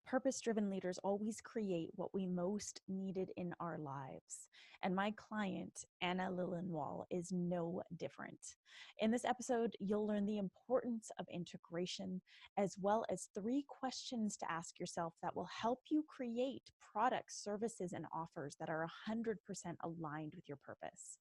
Purpose-driven leaders always create what we most needed in our lives. And my client, Anna Liljenwall, is no different. In this episode, you'll learn the importance of integration, as well as 3 questions to ask yourself that will help you create products, services, and offers that are 100% aligned with your purpose.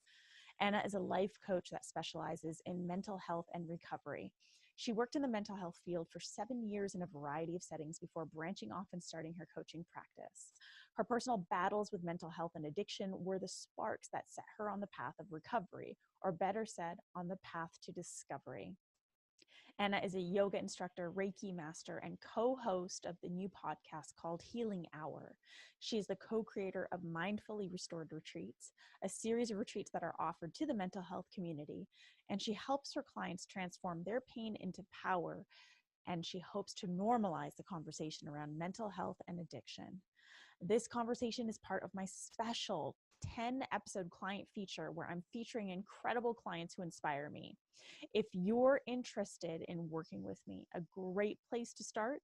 Anna is a life coach that specializes in mental health and recovery. She worked in the mental health field for 7 years in a variety of settings before branching off and starting her coaching practice. Her personal battles with mental health and addiction were the sparks that set her on the path of recovery, or better said, on the path to discovery. Anna is a yoga instructor, Reiki master, and co-host of the new podcast called Healing Hour. She is the co-creator of Mindfully Restored Retreats, a series of retreats that are offered to the mental health community, and she helps her clients transform their pain into power, and she hopes to normalize the conversation around mental health and addiction. This conversation is part of my special 10-episode client feature where I'm featuring incredible clients who inspire me. If you're interested in working with me, a great place to start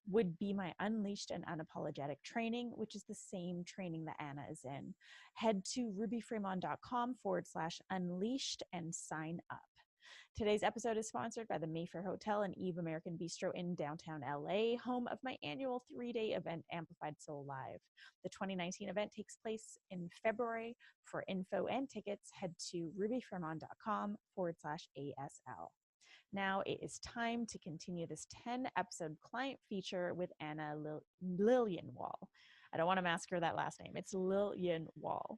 would be my Unleashed and Unapologetic training, which is the same training that Anna is in. Head to rubyfremon.com/unleashed and sign up. Today's episode is sponsored by the Mayfair Hotel and Eve American Bistro in downtown LA, home of my annual 3-day event, Amplified Soul Live. The 2019 event takes place in February. For info and tickets, head to rubyfremon.com/ASL. Now it is time to continue this 10-episode client feature with Anna Liljenwall. I don't want to massacre that last name. It's Liljenwall.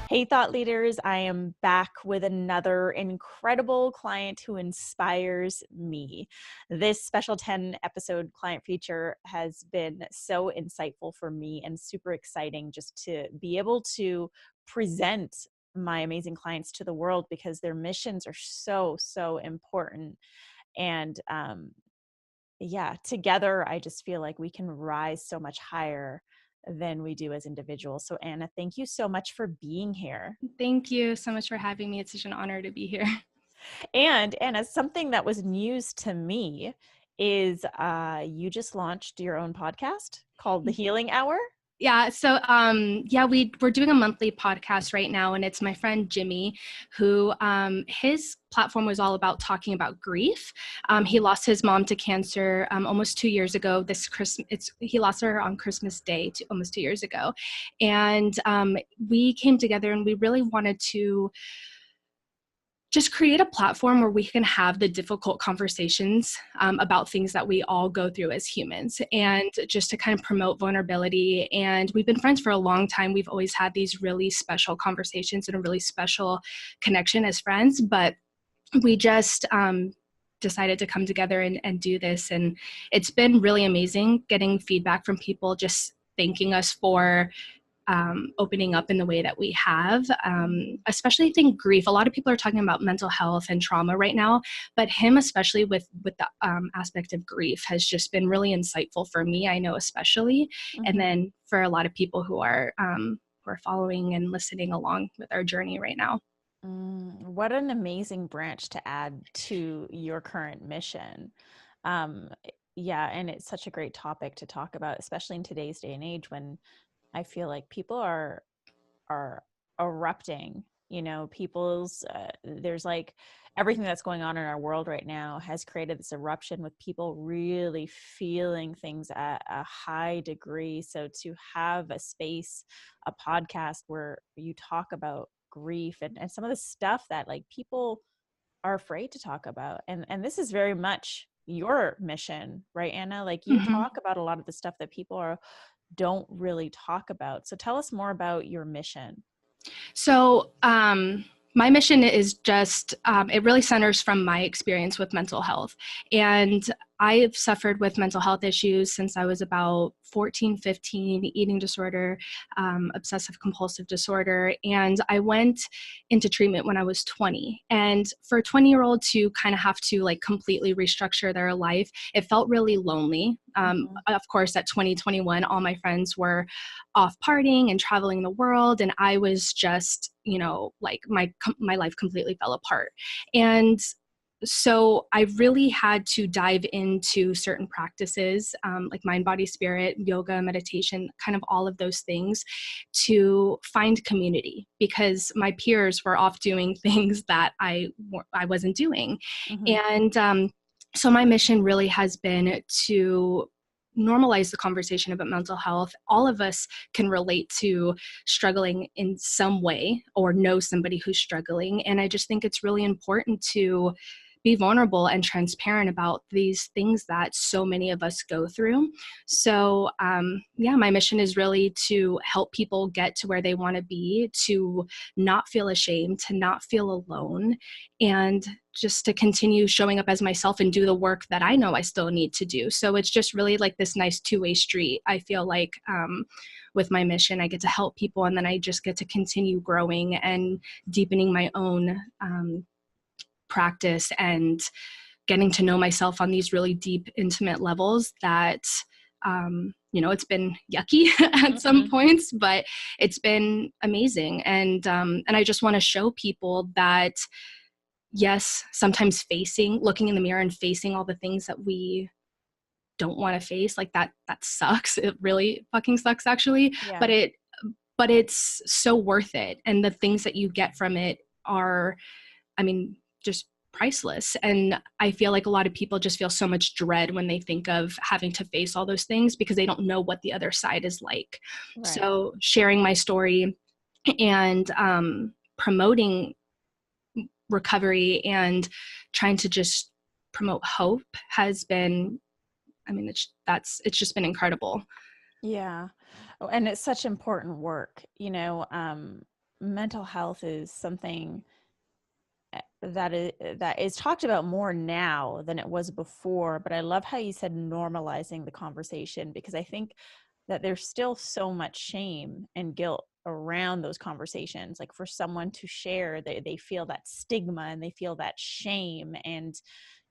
Hey, thought leaders, I am back with another incredible client who inspires me. This special 10-episode client feature has been so insightful for me and super exciting just to be able to present my amazing clients to the world, because their missions are so important. And together I just feel like we can rise so much higher than we do as individuals. So Anna, thank you so much for being here. Thank you so much for having me. It's such an honor to be here. And Anna, something that was news to me is you just launched your own podcast called The Healing Hour. Yeah. So, we're doing a monthly podcast right now, and it's my friend Jimmy, who his platform was all about talking about grief. He lost his mom to cancer almost 2 years ago. This Christmas, he lost her on Christmas Day, almost 2 years ago, and we came together and we really wanted to just create a platform where we can have the difficult conversations about things that we all go through as humans, and just to kind of promote vulnerability. And we've been friends for a long time. We've always had these really special conversations and a really special connection as friends, but we just decided to come together and do this. And it's been really amazing getting feedback from people just thanking us for opening up in the way that we have, especially I think grief. A lot of people are talking about mental health and trauma right now, but him especially with the aspect of grief has just been really insightful for me, I know especially, and then for a lot of people who are following and listening along with our journey right now. What an amazing branch to add to your current mission. And it's such a great topic to talk about, especially in today's day and age when I feel like people are erupting, there's like everything that's going on in our world right now has created this eruption with people really feeling things at a high degree. So to have a space, a podcast where you talk about grief and some of the stuff that like people are afraid to talk about. And this is very much your mission, right, Anna? Like you talk about a lot of the stuff that people don't really talk about. So tell us more about your mission. So my mission is just, it really centers from my experience with mental health. And I've suffered with mental health issues since I was about 14, 15, eating disorder, obsessive compulsive disorder. And I went into treatment when I was 20. And for a 20-year-old to kind of have to like completely restructure their life, it felt really lonely. Of course, at 2021, all my friends were off partying and traveling the world. And I was just, like my life completely fell apart. And So I really had to dive into certain practices, like mind, body, spirit, yoga, meditation, kind of all of those things, to find community, because my peers were off doing things that I wasn't doing. Mm-hmm. And so my mission really has been to normalize the conversation about mental health. All of us can relate to struggling in some way or know somebody who's struggling. And I just think it's really important to be vulnerable and transparent about these things that so many of us go through. So my mission is really to help people get to where they want to be, to not feel ashamed, to not feel alone, and just to continue showing up as myself and do the work that I know I still need to do. So it's just really like this nice two-way street. I feel like with my mission, I get to help people, and then I just get to continue growing and deepening my own practice and getting to know myself on these really deep, intimate levels that, it's been yucky at some points, but it's been amazing. And I just want to show people that, yes, sometimes looking in the mirror and facing all the things that we don't want to face, like that sucks. It really fucking sucks, actually. Yeah. But it's so worth it. And the things that you get from it are, just priceless. And I feel like a lot of people just feel so much dread when they think of having to face all those things, because they don't know what the other side is like. Right. So sharing my story and promoting recovery and trying to just promote hope has been, it's just been incredible. Yeah. Oh, and it's such important work. Mental health is something that is talked about more now than it was before. But I love how you said normalizing the conversation, because I think that there's still so much shame and guilt around those conversations. Like, for someone to share, they feel that stigma and they feel that shame. And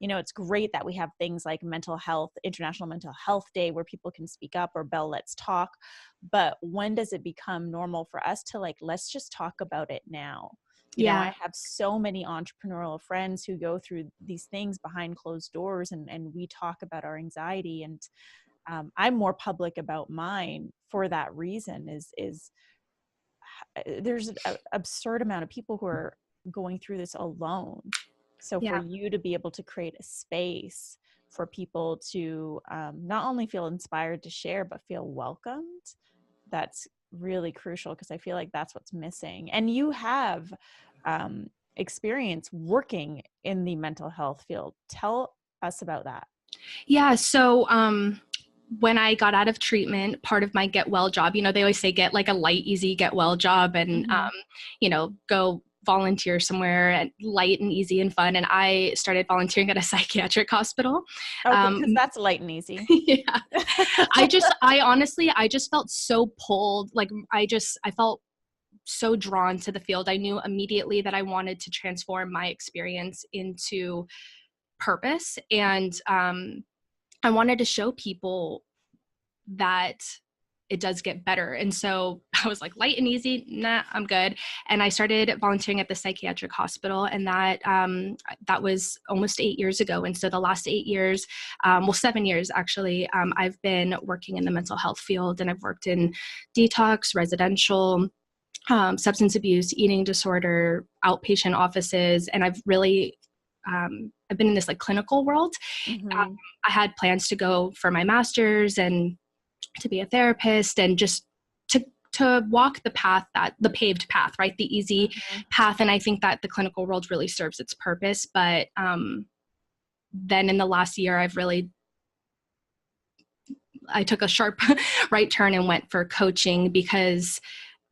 it's great that we have things like International Mental Health Day, where people can speak up, or Bell Let's Talk. But when does it become normal for us to, like, let's just talk about it now? I have so many entrepreneurial friends who go through these things behind closed doors, and we talk about our anxiety. And I'm more public about mine for that reason. Is there's an absurd amount of people who are going through this alone. So for you to be able to create a space for people to not only feel inspired to share, but feel welcomed, that's really crucial, because I feel like that's what's missing. And you have experience working in the mental health field. Tell us about that. Yeah. So when I got out of treatment, part of my get well job, they always say get like a light, easy, get well job, and, go volunteer somewhere and light and easy and fun. And I started volunteering at a psychiatric hospital. Okay, because that's light and easy. Yeah. I honestly felt so pulled. Like I felt so drawn to the field. I knew immediately that I wanted to transform my experience into purpose. And I wanted to show people that it does get better. And so I was like, light and easy, nah, I'm good. And I started volunteering at the psychiatric hospital, and that was almost 8 years ago. And so the last 8 years, 7 years actually, I've been working in the mental health field, and I've worked in detox, residential, substance abuse, eating disorder, outpatient offices. And I've really, I've been in this like clinical world. I had plans to go for my master's and to be a therapist, and just to walk the paved path, right? The easy path. And I think that the clinical world really serves its purpose. But then in the last year, I took a sharp right turn and went for coaching, because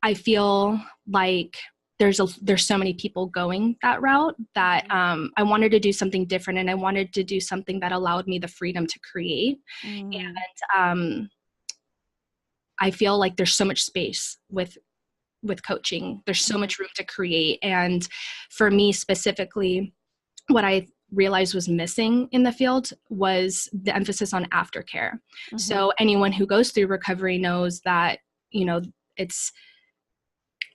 I feel like there's so many people going that route that I wanted to do something different, and I wanted to do something that allowed me the freedom to create. And I feel like there's so much space with coaching. There's so much room to create. And for me specifically, what I realized was missing in the field was the emphasis on aftercare. So anyone who goes through recovery knows that, it's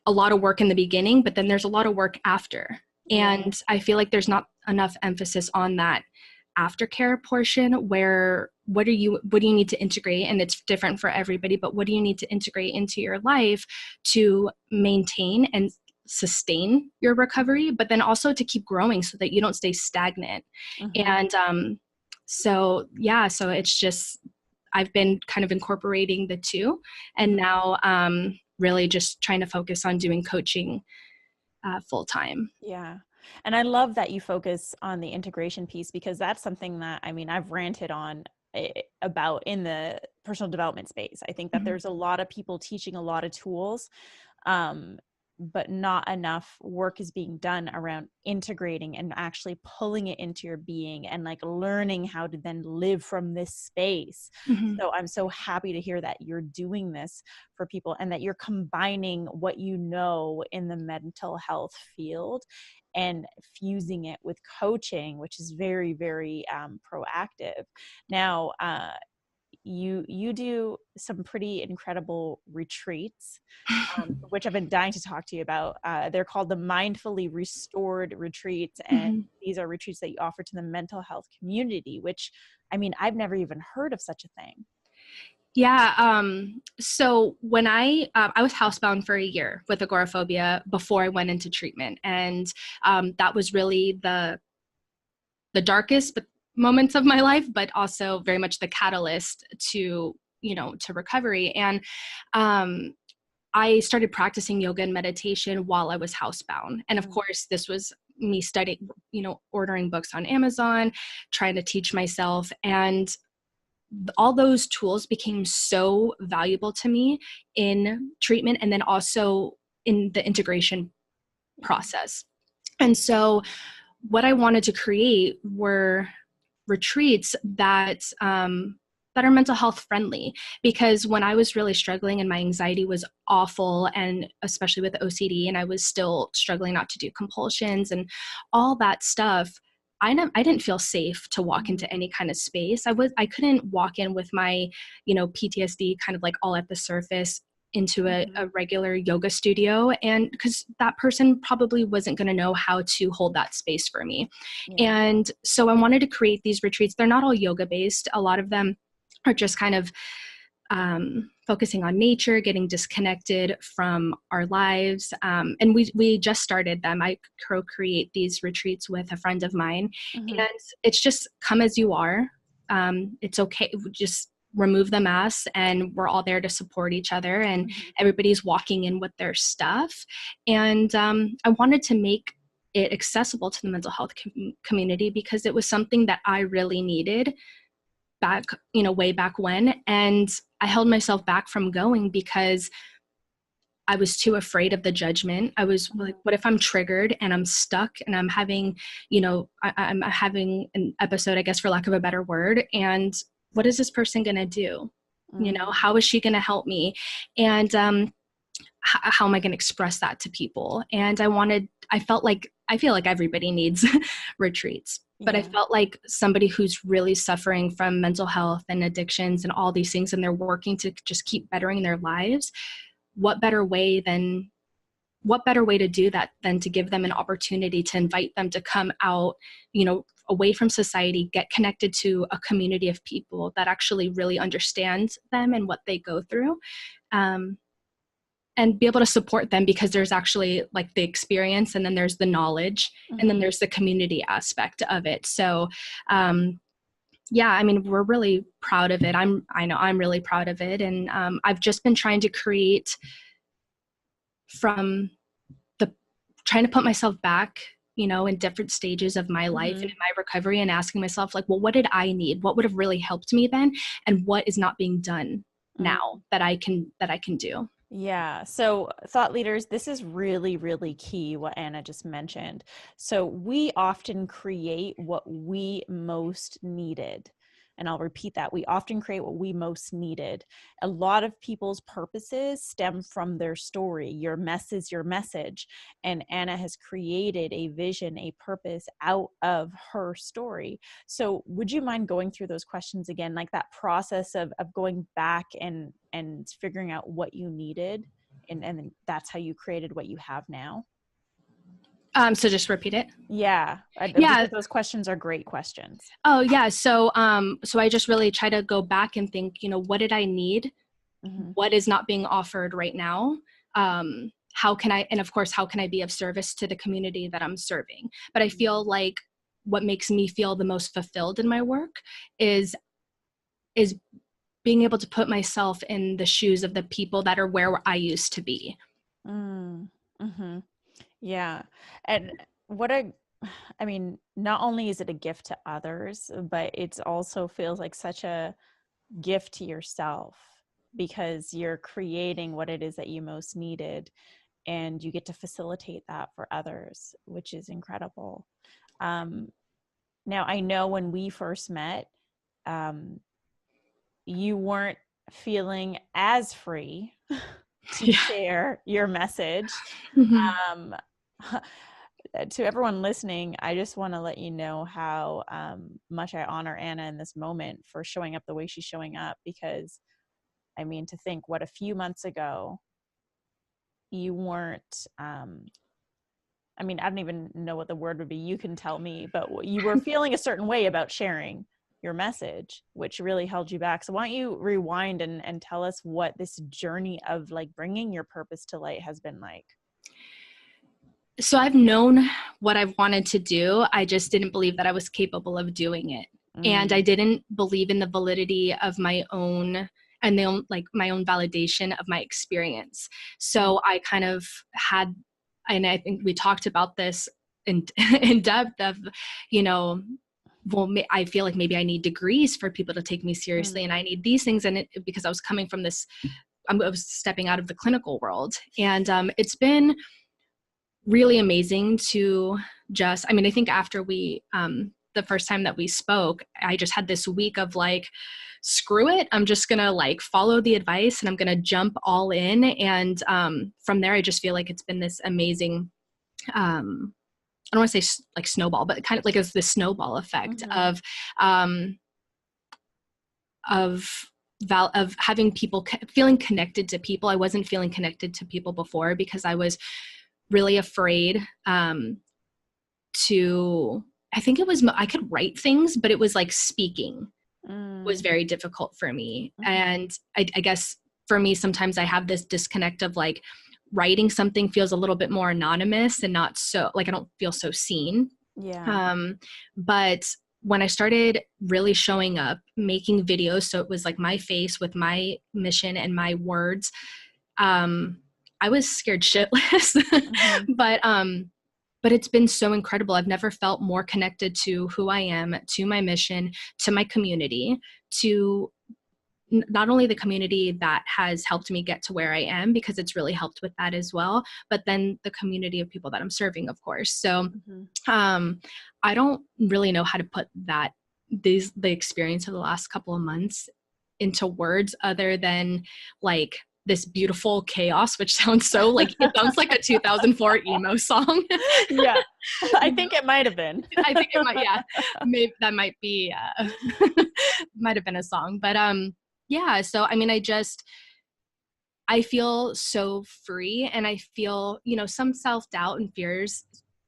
a lot of work in the beginning, but then there's a lot of work after. And I feel like there's not enough emphasis on that aftercare portion, where what do you need to integrate, and it's different for everybody, but what do you need to integrate into your life to maintain and sustain your recovery, but then also to keep growing so that you don't stay stagnant. Mm-hmm. And so it's just, I've been kind of incorporating the two, and now really just trying to focus on doing coaching full time. Yeah. And I love that you focus on the integration piece, because that's something that, I mean, I've ranted on about in the personal development space. I think that there's a lot of people teaching a lot of tools, but not enough work is being done around integrating and actually pulling it into your being and like learning how to then live from this space. Mm-hmm. So I'm so happy to hear that you're doing this for people and that you're combining what you know in the mental health field and fusing it with coaching, which is very, very proactive. Now, you do some pretty incredible retreats, which I've been dying to talk to you about. They're called the Mindfully Restored Retreats, and Mm-hmm. these are retreats that you offer to the mental health community, which, I mean, I've never even heard of such a thing. Yeah. So when I was housebound for a year with agoraphobia before I went into treatment, and that was really the darkest moments of my life, but also very much the catalyst to recovery. And I started practicing yoga and meditation while I was housebound. And of course, this was me studying, ordering books on Amazon, trying to teach myself. And all those tools became so valuable to me in treatment, and then also in the integration process. And so what I wanted to create were retreats that are mental health friendly, because when I was really struggling and my anxiety was awful, and especially with OCD, and I was still struggling not to do compulsions and all that stuff, I didn't feel safe to walk into any kind of space. I couldn't walk in with my, PTSD kind of like all at the surface into a regular yoga studio, and because that person probably wasn't going to know how to hold that space for me. Yeah. And so I wanted to create these retreats. They're not all yoga based. A lot of them are just kind of focusing on nature, getting disconnected from our lives. And we just started them. I co-create these retreats with a friend of mine, and it's just come as you are. It's okay. Just remove the masks, and we're all there to support each other, and everybody's walking in with their stuff. And I wanted to make it accessible to the mental health community, because it was something that I really needed back, way back when. And I held myself back from going because I was too afraid of the judgment. I was like, what if I'm triggered and I'm stuck and I'm having, I'm having an episode, I guess, for lack of a better word. And what is this person going to do? How is she going to help me? And how am I going to express that to people? And I feel like everybody needs retreats, but I felt like somebody who's really suffering from mental health and addictions and all these things, and they're working to just keep bettering their lives. What better way to do that than to give them an opportunity to invite them to come out, away from society, get connected to a community of people that actually really understands them and what they go through. And be able to support them, because there's actually like the experience, and then there's the knowledge, and then there's the community aspect of it. So, I mean, we're really proud of it. I know I'm really proud of it. And I've just been trying to create trying to put myself back, in different stages of my life and in my recovery, and asking myself, like, well, what did I need? What would have really helped me then? And what is not being done now that I can do? Yeah. So, thought leaders, this is really, really key what Anna just mentioned. So, we often create what we most needed. And I'll repeat that. We often create what we most needed. A lot of people's purposes stem from their story. Your mess is your message. And Anna has created a vision, a purpose out of her story. So would you mind going through those questions again, like that process of going back and figuring out what you needed, and then that's how you created what you have now? So just repeat it. Yeah, Yeah. because those questions are great questions. Oh yeah. So I just really try to go back and think, what did I need? Mm-hmm. What is not being offered right now? How can I, and of course, how can I be of service to the community that I'm serving? But I feel like what makes me feel the most fulfilled in my work is being able to put myself in the shoes of the people that are where I used to be. Mm-hmm. Yeah. And I mean, not only is it a gift to others, but it also feels like such a gift to yourself because you're creating what it is that you most needed and you get to facilitate that for others, which is incredible. Um, Now, I know when we first met, um, you weren't feeling as free to Yeah. share your message. Mm-hmm. Um, to everyone listening, I just want to let you know how much I honor Anna in this moment for showing up the way she's showing up. Because, I mean, to think what a few months ago you weren't, I mean, I don't even know what the word would be. You can tell me, but you were feeling a certain way about sharing your message, which really held you back. So why don't you rewind and tell us what this journey of like bringing your purpose to light has been like? So I've known what I've wanted to do. I just didn't believe that I was capable of doing it. And I Mm, didn't believe in the validity of my own and my own validation of my experience. mm, So I kind of had, and I think we talked about this in in depth of, you know, well, I feel like maybe I need degrees for people to take me seriously, and mm, I need these things, and because I was coming from this, I was stepping out of the clinical world, and it's been really amazing to just, I mean, I think after the first time that we spoke, I just had this week of like, screw it. I'm just going to like follow the advice and I'm going to jump all in. And from there, I just feel like it's been this amazing, I don't want to say like snowball, but kind of like it's this snowball effect mm-hmm. um, of of having people feeling connected to people. I wasn't feeling connected to people before because I was really afraid to, I think it was, I could write things, but it was like speaking was Mm, very difficult for me. mm-hmm. And I guess for me, sometimes I have this disconnect of like writing something feels a little bit more anonymous and not so like I don't feel so seen. Yeah. But when I started really showing up, making videos, so it was like my face with my mission and my words, um, I was scared shitless. Mm-hmm. but but it's been so incredible. I've never felt more connected to who I am, to my mission, to my community, to not only the community that has helped me get to where I am, because it's really helped with that as well, but then the community of people that I'm serving, of course. So Mm-hmm. um, I don't really know how to put the experience of the last couple of months into words other than like this beautiful chaos, which sounds so like it sounds like a 2004 emo song. Yeah. I think it might have been. I think it might, yeah, maybe that might be, might have been a song, but yeah. So I mean, I feel so free, and I feel, some self-doubt and fears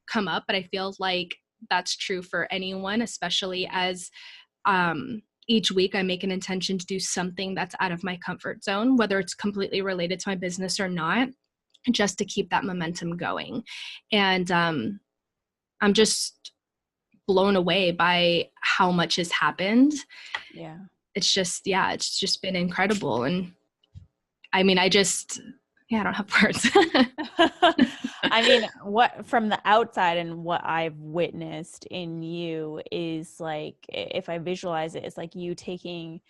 come up, but I feel like that's true for anyone, especially as each week I make an intention to do something that's out of my comfort zone, whether it's completely related to my business or not, just to keep that momentum going. And I'm just blown away by how much has happened. Yeah. It's just, yeah, it's just been incredible. And I mean, yeah, I don't have words. I mean, what from the outside and what I've witnessed in you is like, if I visualize it, it's like you taking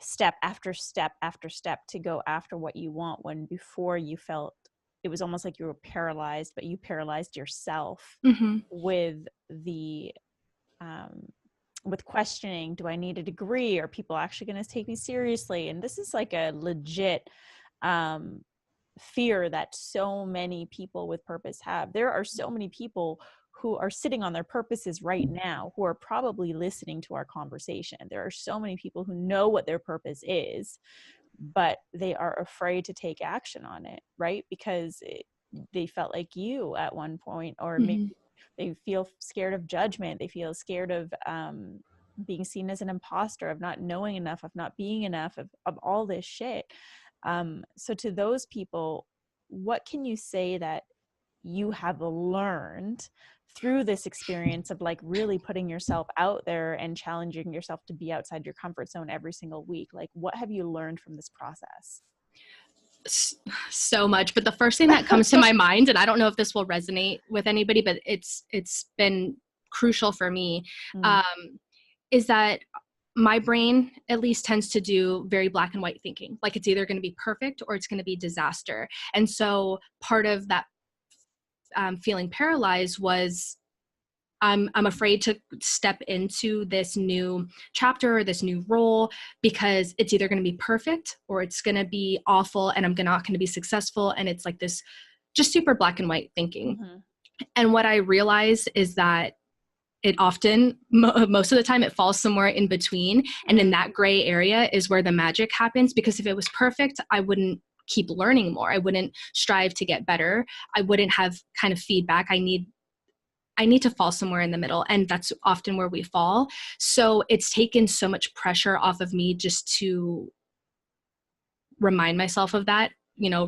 step after step after step to go after what you want, when before you felt it was almost like you were paralyzed, but you paralyzed yourself Mm-hmm. with the um, with questioning, do I need a degree? Are people actually going to take me seriously? And this is like a legit um, fear that so many people with purpose have. There are so many people who are sitting on their purposes right now who are probably listening to our conversation. There are so many people who know what their purpose is, but they are afraid to take action on it, right? Because they felt like you at one point, or maybe Mhm. they feel scared of judgment. They feel scared of being seen as an imposter, of not knowing enough, of not being enough, of all this shit. So to those people, what can you say that you have learned through this experience of like really putting yourself out there and challenging yourself to be outside your comfort zone every single week? Like, what have you learned from this process? So much, but the first thing that comes to my mind, and I don't know if this will resonate with anybody, but it's been crucial for me, Mm. um, is that my brain at least tends to do very black and white thinking. Like it's either going to be perfect or it's going to be disaster. And so part of that feeling paralyzed was I'm afraid to step into this new chapter or this new role because it's either going to be perfect or it's going to be awful and I'm not going to be successful. And it's like this just super black and white thinking. Mm-hmm. And what I realized is that it often, most of the time, it falls somewhere in between. And in that gray area is where the magic happens, because if it was perfect, I wouldn't keep learning more. I wouldn't strive to get better. I wouldn't have kind of feedback. I need to fall somewhere in the middle. And that's often where we fall. So it's taken so much pressure off of me just to remind myself of that,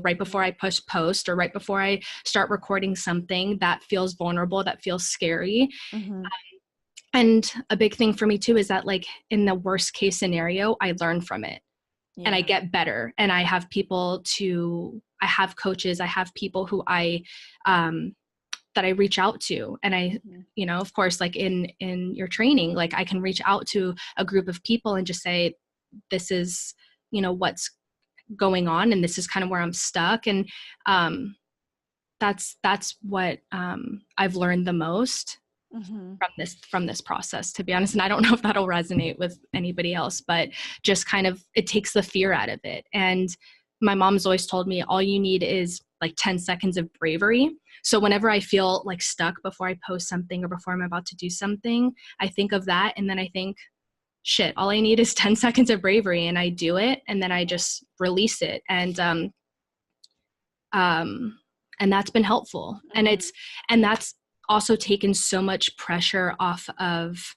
right before I push post or right before I start recording something that feels vulnerable, that feels scary. Mm-hmm. And a big thing for me too is that like in the worst case scenario, I learn from it and I Yeah. get better. And I have I have coaches, I have people who that I reach out to. And of course, like in your training, like I can reach out to a group of people and just say, this is, what's going on. And this is kind of where I'm stuck. And that's what I've learned the most Mm-hmm. from this process, to be honest. And I don't know if that'll resonate with anybody else, but just kind of, it takes the fear out of it. And my mom's always told me all you need is like 10 seconds of bravery. So whenever I feel like stuck before I post something or before I'm about to do something, I think of that. And then I think, shit, all I need is 10 seconds of bravery, and I do it. And then I just release it. And that's been helpful. Mm-hmm. And that's also taken so much pressure off of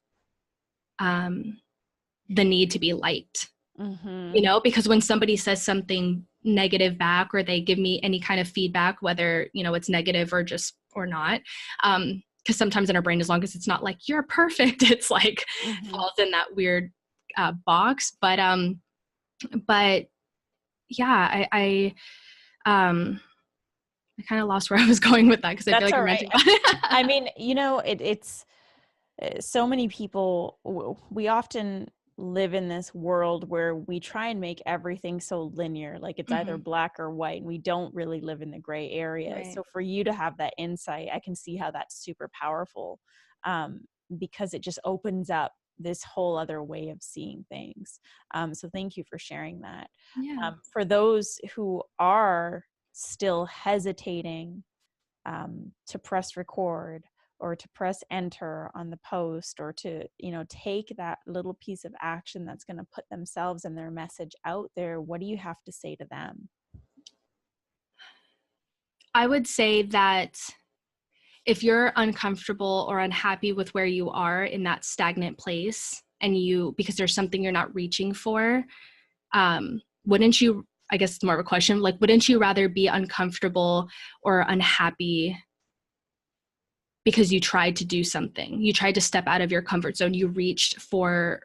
the need to be liked, Mm-hmm. because when somebody says something negative back or they give me any kind of feedback, whether, it's negative or not, because sometimes in our brain, as long as it's not like you're perfect, it's like Mm-hmm. falls in that weird box. But yeah, I kind of lost where I was going with that because I feel That's like all I'm right. ranting about it. I mean, it's so many people, we often live in this world where we try and make everything so linear, like it's either Mhm. black or white, and we don't really live in the gray area. Right. So for you to have that insight, I can see how that's super powerful, um, because it just opens up this whole other way of seeing things. So thank you for sharing that. Yeah. For those who are still hesitating to press record or to press enter on the post, or to take that little piece of action that's going to put themselves and their message out there, what do you have to say to them? I would say that if you're uncomfortable or unhappy with where you are in that stagnant place, and because there's something you're not reaching for, wouldn't you, I guess it's more of a question, like, wouldn't you rather be uncomfortable or unhappy because you tried to do something? You tried to step out of your comfort zone. You reached for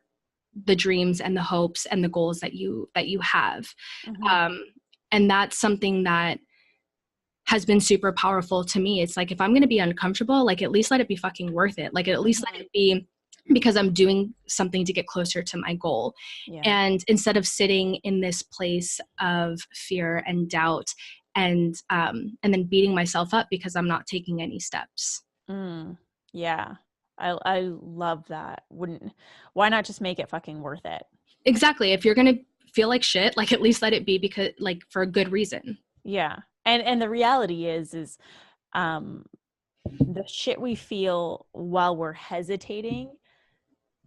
the dreams and the hopes and the goals that you have. Mm-hmm. Um, and that's something that has been super powerful to me. It's like, if I'm going to be uncomfortable, like at least let it be fucking worth it. Like at least let it be because I'm doing something to get closer to my goal. Yeah. And instead of sitting in this place of fear and doubt and then beating myself up because I'm not taking any steps. Yeah. I love that. Why not just make it fucking worth it? Exactly. If you're going to feel like shit, like at least let it be because like for a good reason. Yeah. And the reality is the shit we feel while we're hesitating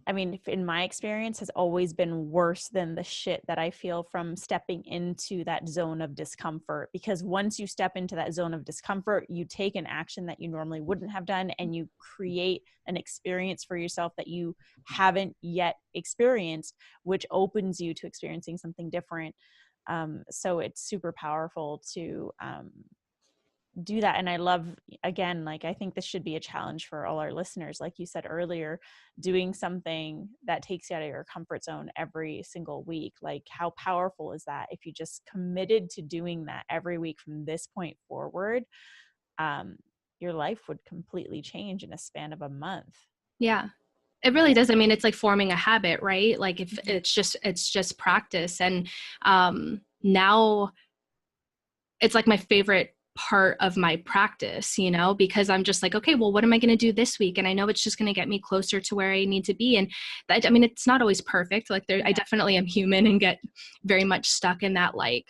I mean, in my experience, has always been worse than the shit that I feel from stepping into that zone of discomfort. Because once you step into that zone of discomfort, you take an action that you normally wouldn't have done, and you create an experience for yourself that you haven't yet experienced, which opens you to experiencing something different. So it's super powerful to do that. And I love, again, like, I think this should be a challenge for all our listeners, like you said earlier, doing something that takes you out of your comfort zone every single week. Like, how powerful is that if you just committed to doing that every week from this point forward? um, your life would completely change in a span of a month. Yeah. It really does. I mean, it's like forming a habit, right? Like if it's just practice. And now it's like my favorite part of my practice, you know, because I'm just like, okay, well, what am I going to do this week? And I know it's just going to get me closer to where I need to be. And that, I mean, it's not always perfect. Like I definitely am human and get very much stuck in that, like,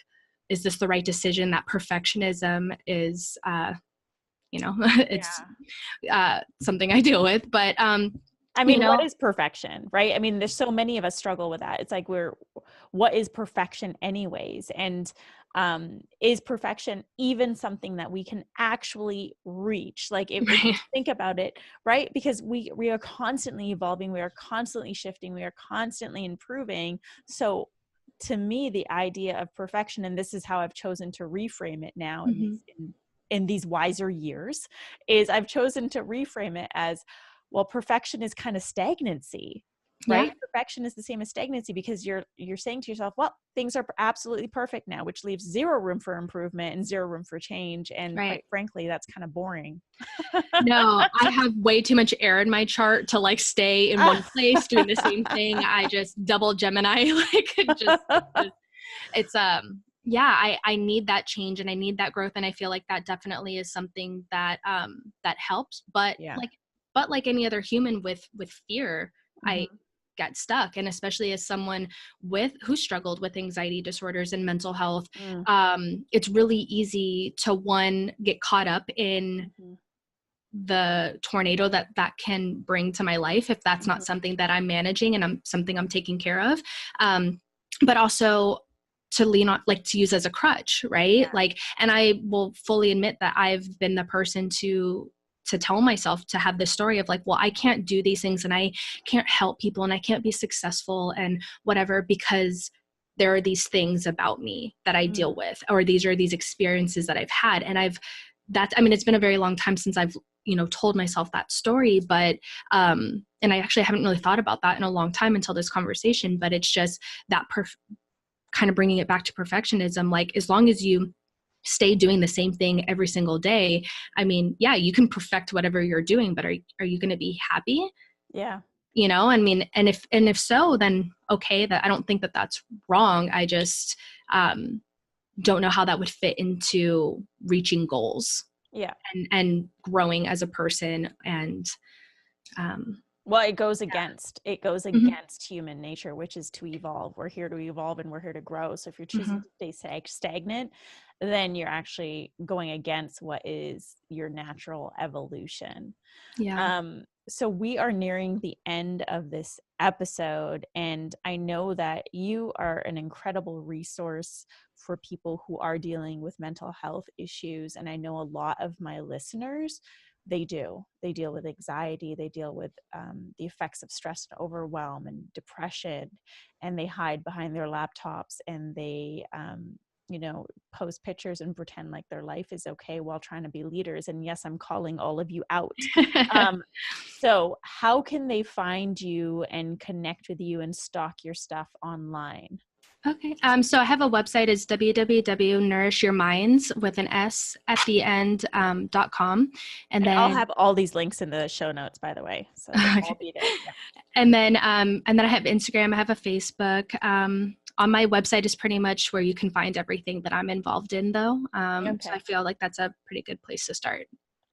is this the right decision? That perfectionism is, you know, it's something I deal with, but, I you mean, what know, is perfection, right? I mean, there's so many of us struggle with that. It's like, what is perfection anyways? And is perfection even something that we can actually reach? Like, if you right. think about it, right? Because we are constantly evolving, we are constantly shifting, we are constantly improving. So to me, the idea of perfection, and this is how I've chosen to reframe it now Mhm. in these wiser years, is I've chosen to reframe it as, well, perfection is kind of stagnancy, Yeah. right? Perfection is the same as stagnancy, because you're saying to yourself, well, things are absolutely perfect now, which leaves zero room for improvement and zero room for change. And Right. quite frankly, that's kind of boring. No, I have way too much air in my chart to like stay in one place doing the same thing. I just double Gemini, like just it's yeah, I need that change and I need that growth. And I feel like that definitely is something that that helps. Yeah. But like any other human with fear, I Mm-hmm. get stuck. And especially as someone with who struggled with anxiety disorders and mental health, Mm-hmm. it's really easy to one get caught up in Mm-hmm. the tornado that can bring to my life if that's not something that I'm managing and I'm taking care of. But also to lean on, like, to use as a crutch, right? Like, and I will fully admit that I've been the person to tell myself to have this story of like, well, I can't do these things and I can't help people and I can't be successful and whatever because there are these things about me that I Mm-hmm. deal with, or these are these experiences that I've had. And I mean, it's been a very long time since I've, you know, told myself that story, but, and I actually haven't really thought about that in a long time until this conversation, but it's just that kind of bringing it back to perfectionism. Like, as long as you stay doing the same thing every single day, I mean, yeah, you can perfect whatever you're doing, but are you going to be happy? Yeah. You know, I mean, and if so, then okay, that I don't think that that's wrong. I just, don't know how that would fit into reaching goals Yeah. and growing as a person. And um, Well, it goes mhm, against human nature, which is to evolve. We're here to evolve and we're here to grow. So if you're choosing mhm, to stay stagnant, then you're actually going against what is your natural evolution. yeah. So we are nearing the end of this episode, and I know that you are an incredible resource for people who are dealing with mental health issues. And I know a lot of my listeners, they deal with anxiety, they deal with the effects of stress and overwhelm and depression, and they hide behind their laptops, and they post pictures and pretend like their life is okay while trying to be leaders. And yes, I'm calling all of you out. um, so how can they find you and connect with you and stock your stuff online? Okay. So I have a website is www.nourishyourminds with an S at the end, .com. And And I'll then, have all these links in the show notes, by the way, so they'll all be there. Yeah. and then I have Instagram, I have a Facebook. On my website is pretty much where you can find everything that I'm involved in though. So I Okay. feel like that's a pretty good place to start.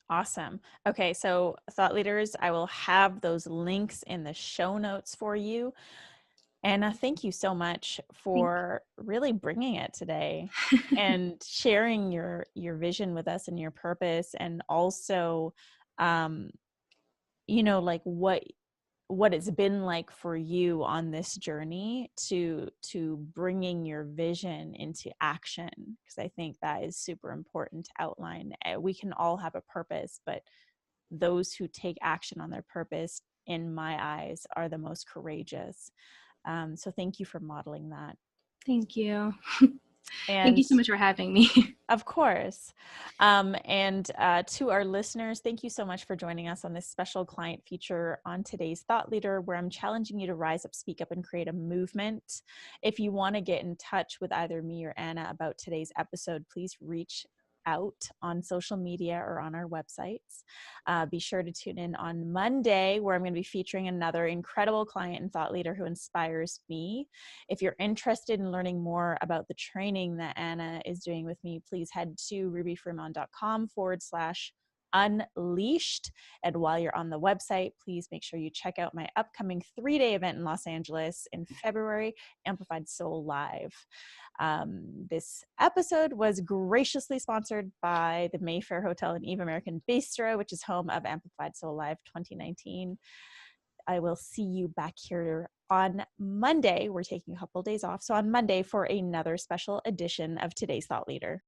Awesome. Okay, so thought leaders, I will have those links in the show notes for you. Anna, thank you so much Thank for really bringing it today and sharing your vision with us and your purpose, and also, like, what what it's been like for you on this journey to bringing your vision into action, because I think that is super important to outline. We can all have a purpose, but those who take action on their purpose, in my eyes, are the most courageous. So thank you for modeling that. Thank you. Thank And you so much for having me. of course. And to our listeners, thank you so much for joining us on this special client feature on today's Thought Leader, where I'm challenging you to rise up, speak up, and create a movement. If you want to get in touch with either me or Anna about today's episode, please reach out on social media or on our websites. Be sure to tune in on Monday, where I'm going to be featuring another incredible client and thought leader who inspires me. If you're interested in learning more about the training that Anna is doing with me, please head to rubyfremon.com/unleashed. And while you're on the website, please make sure you check out my upcoming 3-day event in Los Angeles in February, Amplified Soul Live. This episode was graciously sponsored by the Mayfair Hotel and Eve American Bistro, which is home of Amplified Soul Live 2019. I will see you back here on Monday. We're taking a couple days off. So on Monday for another special edition of Today's Thought Leader.